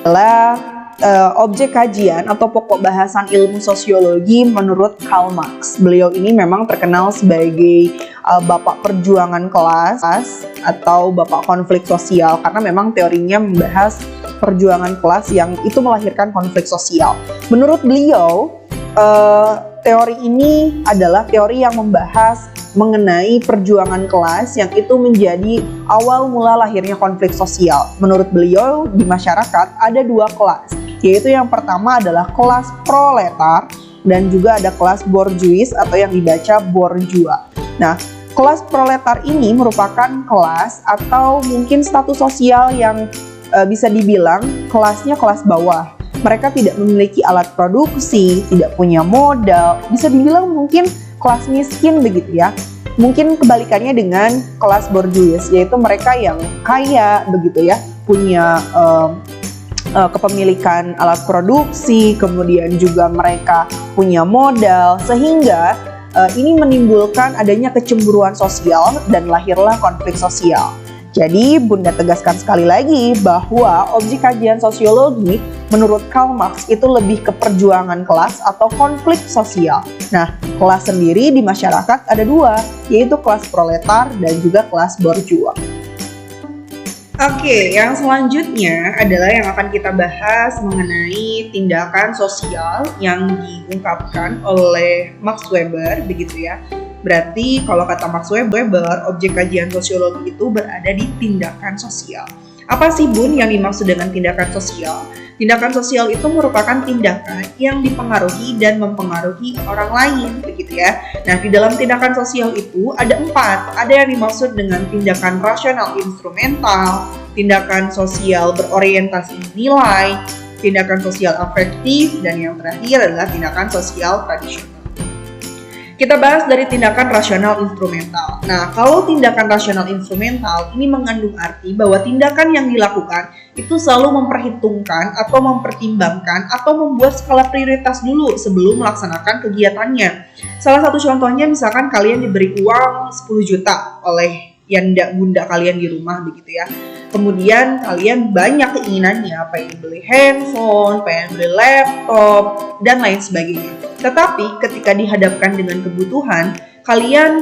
adalah objek kajian atau pokok bahasan ilmu sosiologi menurut Karl Marx. Beliau ini memang terkenal sebagai bapak perjuangan kelas atau bapak konflik sosial, karena memang teorinya membahas perjuangan kelas yang itu melahirkan konflik sosial. Menurut beliau, teori ini adalah teori yang membahas mengenai perjuangan kelas yang itu menjadi awal mula lahirnya konflik sosial. Menurut beliau, di masyarakat ada dua kelas, yaitu yang pertama adalah kelas proletar dan juga ada kelas bourgeois atau yang dibaca bourgeois. Nah, kelas proletar ini merupakan kelas atau mungkin status sosial yang bisa dibilang kelasnya kelas bawah. Mereka tidak memiliki alat produksi, tidak punya modal, bisa dibilang mungkin kelas miskin begitu ya. Mungkin kebalikannya dengan kelas bourgeois, yaitu mereka yang kaya begitu ya, punya kepemilikan alat produksi, kemudian juga mereka punya modal, sehingga ini menimbulkan adanya kecemburuan sosial dan lahirlah konflik sosial. Jadi Bunda tegaskan sekali lagi bahwa objek kajian sosiologi menurut Karl Marx itu lebih ke perjuangan kelas atau konflik sosial. Nah, kelas sendiri di masyarakat ada dua, yaitu kelas proletar dan juga kelas bourgeois. Oke, yang selanjutnya adalah yang akan kita bahas mengenai tindakan sosial yang diungkapkan oleh Max Weber, begitu ya. Berarti kalau kata Max Weber, objek kajian sosiologi itu berada di tindakan sosial. Apa sih Bun yang dimaksud dengan tindakan sosial? Tindakan sosial itu merupakan tindakan yang dipengaruhi dan mempengaruhi orang lain, begitu ya. Nah, di dalam tindakan sosial itu ada 4. Ada yang dimaksud dengan tindakan rasional instrumental, tindakan sosial berorientasi nilai, tindakan sosial afektif, dan yang terakhir adalah tindakan sosial tradisional. Kita bahas dari tindakan rasional instrumental. Nah, kalau tindakan rasional instrumental ini mengandung arti bahwa tindakan yang dilakukan itu selalu memperhitungkan atau mempertimbangkan atau membuat skala prioritas dulu sebelum melaksanakan kegiatannya. Salah satu contohnya misalkan kalian diberi uang 10 juta oleh bunda kalian di rumah begitu ya. Kemudian kalian banyak keinginannya, pengen beli handphone, pengen beli laptop, dan lain sebagainya. Tetapi ketika dihadapkan dengan kebutuhan, kalian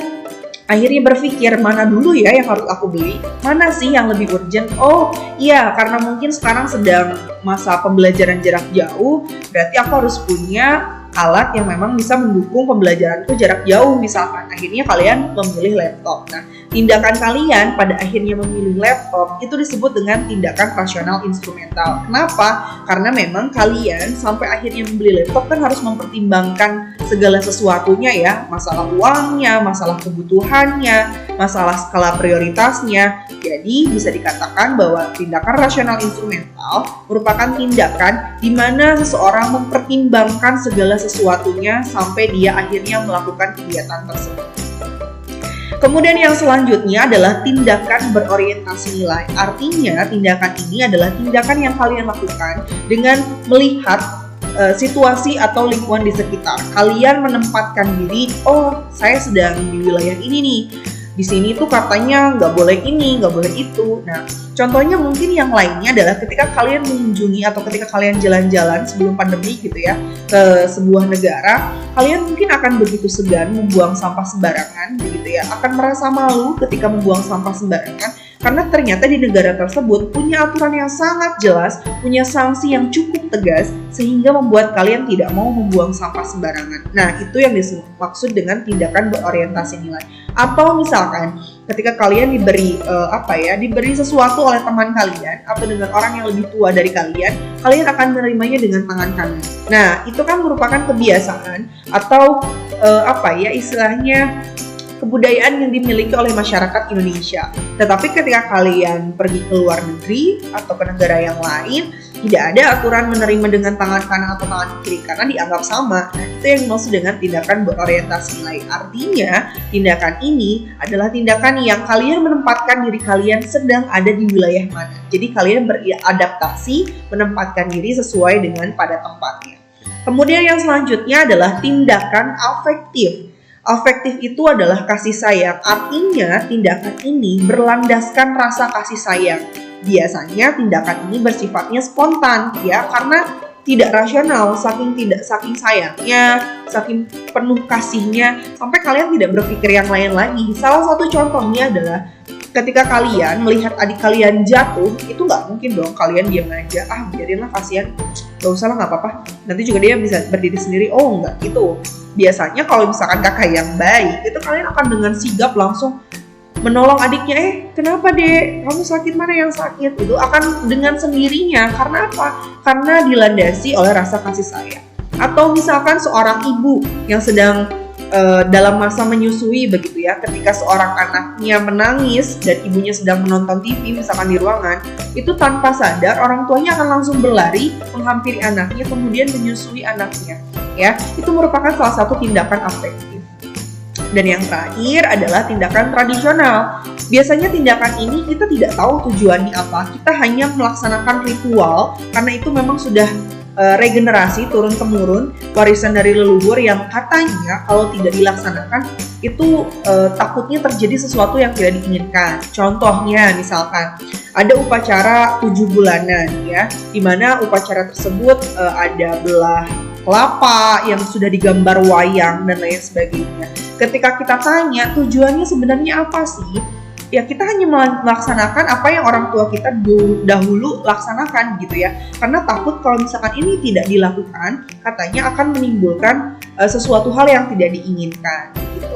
akhirnya berpikir mana dulu ya yang harus aku beli? Mana sih yang lebih urgent? Oh iya, karena mungkin sekarang sedang masa pembelajaran jarak jauh, berarti aku harus punya alat yang memang bisa mendukung pembelajaranku jarak jauh misalkan. Akhirnya kalian memilih laptop. Nah, tindakan kalian pada akhirnya memilih laptop itu disebut dengan tindakan rasional instrumental. Kenapa? Karena memang kalian sampai akhirnya membeli laptop kan harus mempertimbangkan segala sesuatunya ya. Masalah uangnya, masalah kebutuhannya, masalah skala prioritasnya. Jadi bisa dikatakan bahwa tindakan rasional instrumental merupakan tindakan di mana seseorang mempertimbangkan segala sesuatunya sampai dia akhirnya melakukan kegiatan tersebut. Kemudian yang selanjutnya adalah tindakan berorientasi nilai. Artinya tindakan ini adalah tindakan yang kalian lakukan dengan melihat situasi atau lingkungan di sekitar. Kalian menempatkan diri, oh saya sedang di wilayah ini nih. Di sini tuh katanya nggak boleh ini, nggak boleh itu. Nah, contohnya mungkin yang lainnya adalah ketika kalian mengunjungi atau ketika kalian jalan-jalan sebelum pandemi gitu ya ke sebuah negara, kalian mungkin akan begitu segan membuang sampah sembarangan begitu ya, akan merasa malu ketika membuang sampah sembarangan karena ternyata di negara tersebut punya aturan yang sangat jelas, punya sanksi yang cukup tegas sehingga membuat kalian tidak mau membuang sampah sembarangan. Nah, itu yang dimaksud dengan tindakan berorientasi nilai. Atau misalkan ketika kalian diberi diberi sesuatu oleh teman kalian atau dengan orang yang lebih tua dari kalian akan menerimanya dengan tangan kanan. Nah, itu kan merupakan kebiasaan atau istilahnya kebudayaan yang dimiliki oleh masyarakat Indonesia. Tetapi ketika kalian pergi ke luar negeri atau ke negara yang lain, tidak ada aturan menerima dengan tangan kanan atau tangan kiri karena dianggap sama. Nah, itu yang dimaksud dengan tindakan berorientasi nilai. Artinya, tindakan ini adalah tindakan yang kalian menempatkan diri kalian sedang ada di wilayah mana. Jadi kalian beradaptasi, menempatkan diri sesuai dengan pada tempatnya. Kemudian yang selanjutnya adalah tindakan afektif. Afektif itu adalah kasih sayang. Artinya tindakan ini berlandaskan rasa kasih sayang. Biasanya tindakan ini bersifatnya spontan ya, karena tidak rasional, saking sayangnya, saking penuh kasihnya, sampai kalian tidak berpikir yang lain lagi. Salah satu contohnya adalah ketika kalian melihat adik kalian jatuh, itu nggak mungkin dong kalian diam aja, biarinlah, kasihan, gak usah lah, nggak apa-apa, nanti juga dia bisa berdiri sendiri. Oh enggak gitu. Biasanya kalau misalkan kakak yang baik, itu kalian akan dengan sigap langsung menolong adiknya. Kenapa dek? Kamu sakit, mana yang sakit? Itu akan dengan sendirinya. Karena apa? Karena dilandasi oleh rasa kasih sayang. Atau misalkan seorang ibu yang sedang dalam masa menyusui begitu ya, ketika seorang anaknya menangis dan ibunya sedang menonton TV misalkan di ruangan, itu tanpa sadar orang tuanya akan langsung berlari menghampiri anaknya kemudian menyusui anaknya ya. Itu merupakan salah satu tindakan afektif. Dan yang terakhir adalah tindakan tradisional. Biasanya tindakan ini kita tidak tahu tujuannya apa, kita hanya melaksanakan ritual karena itu memang sudah regenerasi turun-temurun, warisan dari leluhur yang katanya kalau tidak dilaksanakan itu takutnya terjadi sesuatu yang tidak diinginkan. Contohnya misalkan ada upacara 7 bulanan ya, di mana upacara tersebut ada belah kelapa yang sudah digambar wayang dan lain sebagainya. Ketika kita tanya tujuannya sebenarnya apa sih? Ya kita hanya melaksanakan apa yang orang tua kita dahulu laksanakan gitu ya. Karena takut kalau misalkan ini tidak dilakukan, katanya akan menimbulkan sesuatu hal yang tidak diinginkan gitu.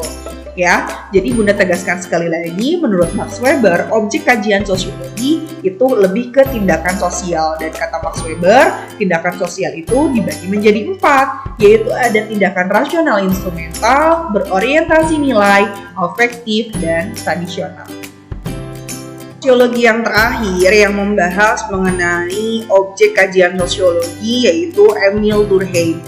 Ya, jadi Bunda tegaskan sekali lagi, menurut Max Weber, objek kajian sosiologi itu lebih ke tindakan sosial. Dan kata Max Weber, tindakan sosial itu dibagi menjadi 4, yaitu ada tindakan rasional instrumental, berorientasi nilai, afektif, dan tradisional. Sosiologi yang terakhir yang membahas mengenai objek kajian sosiologi yaitu Emile Durkheim.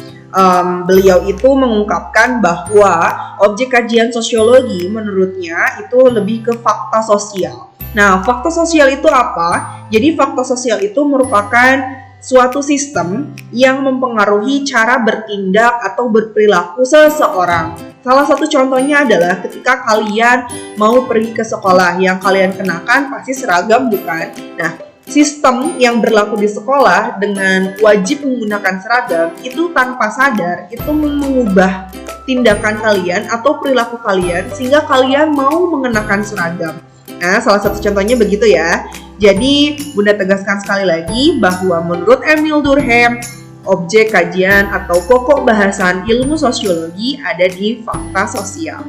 Beliau itu mengungkapkan bahwa objek kajian sosiologi menurutnya itu lebih ke fakta sosial. Nah, fakta sosial itu apa? Jadi fakta sosial itu merupakan suatu sistem yang mempengaruhi cara bertindak atau berperilaku seseorang. Salah satu contohnya adalah ketika kalian mau pergi ke sekolah, yang kalian kenakan pasti seragam bukan? Nah, sistem yang berlaku di sekolah dengan wajib menggunakan seragam itu tanpa sadar itu mengubah tindakan kalian atau perilaku kalian sehingga kalian mau mengenakan seragam. Nah, salah satu contohnya begitu ya. Jadi, Bunda tegaskan sekali lagi bahwa menurut Emile Durkheim, objek kajian atau pokok bahasan ilmu sosiologi ada di fakta sosial.